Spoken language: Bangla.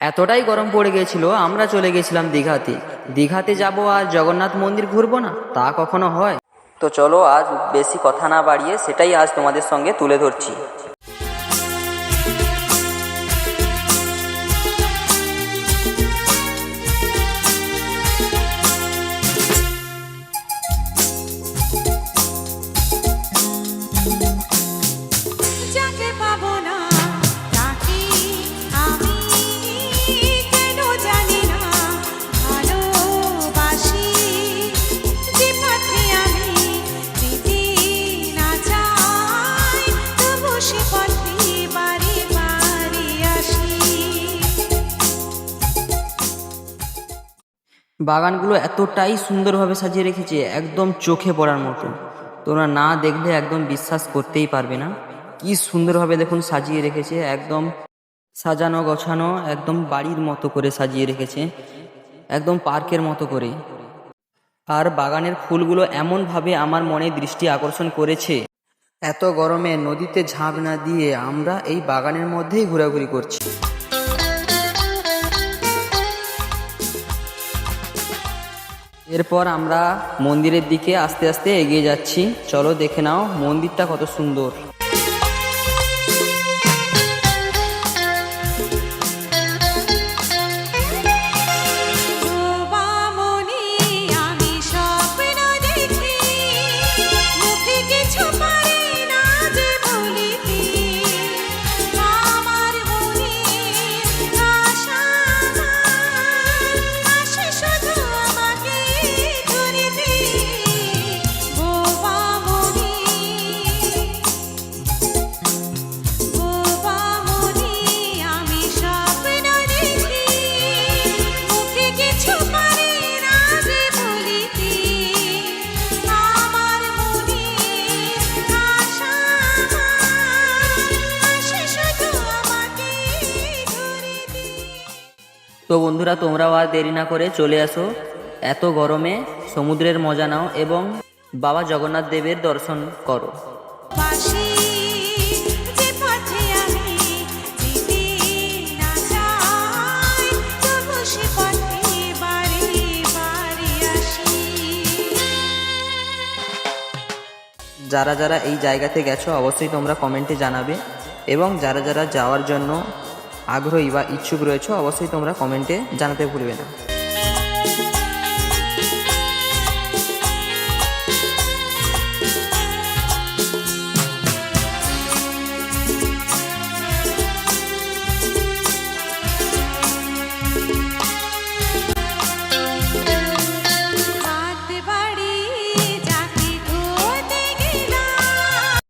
এতটাই গরম পড়ে গিয়েছিল, আমরা চলে গেছিলাম দীঘাতে। দীঘাতে যাব আর জগন্নাথ মন্দির ঘুরবো না, তা কখনো হয়? তো চলো আজ বেশি কথা না বাড়িয়ে সেটাই আজ তোমাদের সঙ্গে তুলে ধরছি। যাকে পাবো না তাকে আমি কেন জানি না ভালোবাসি, যে পথে আমি যেতে না চাই তবু সে পথে বারে বারে আসি। বাগানগুলো এতটাই সুন্দরভাবে সাজিয়ে রেখেছে, একদম চোখে পড়ার মতো। তোমরা না দেখলে একদম বিশ্বাস করতেই পারবে না। কি সুন্দরভাবে দেখুন সাজিয়ে রেখেছে, একদম সাজানো গোছানো, একদম বাড়ির মতো করে সাজিয়ে রেখেছে, একদম পার্কের মতো করে। আর বাগানের ফুলগুলো এমনভাবে আমার মনে দৃষ্টি আকর্ষণ করেছে। এত গরমে নদীতে ঝাঁপ না দিয়ে আমরা এই বাগানের মধ্যেই ঘোরাঘুরি করছি। এরপর আমরা মন্দিরের দিকে আস্তে আস্তে এগিয়ে যাচ্ছি। চলো দেখে নাও মন্দিরটা কত সুন্দর। ডোবা মনে আমি স্বপ্ন দেখি, মুখে কিছু পারি না যে বলিতে। আমার মনে আশা আসে শুধু আমাকে ধরিতে। ডোবা মনে আমি স্বপ্ন দেখি, মুখে কিছু পারি না যে বলিতে। আমার মনে আশা আসে শুধু আমাকে ধরিতে। তো বন্ধুরা, তোমরাও আর দেরি না করে চলে আসো। এত গরমে সমুদ্রের মজা নাও এবং বাবা জগন্নাথ দেবের দর্শন করো। বাসি, যে পথে আমি যেতে না চাই তবু সে পথে বারে বারে আসি। যারা যারা এই জায়গাতে গেছো অবশ্যই তোমরা কমেন্টে জানাবে, এবং যারা যারা যাওয়ার জন্য আগ্রহী বা ইচ্ছুক রয়েছে অবশ্যই তোমরা কমেন্টে জানাতে ভুলবে না।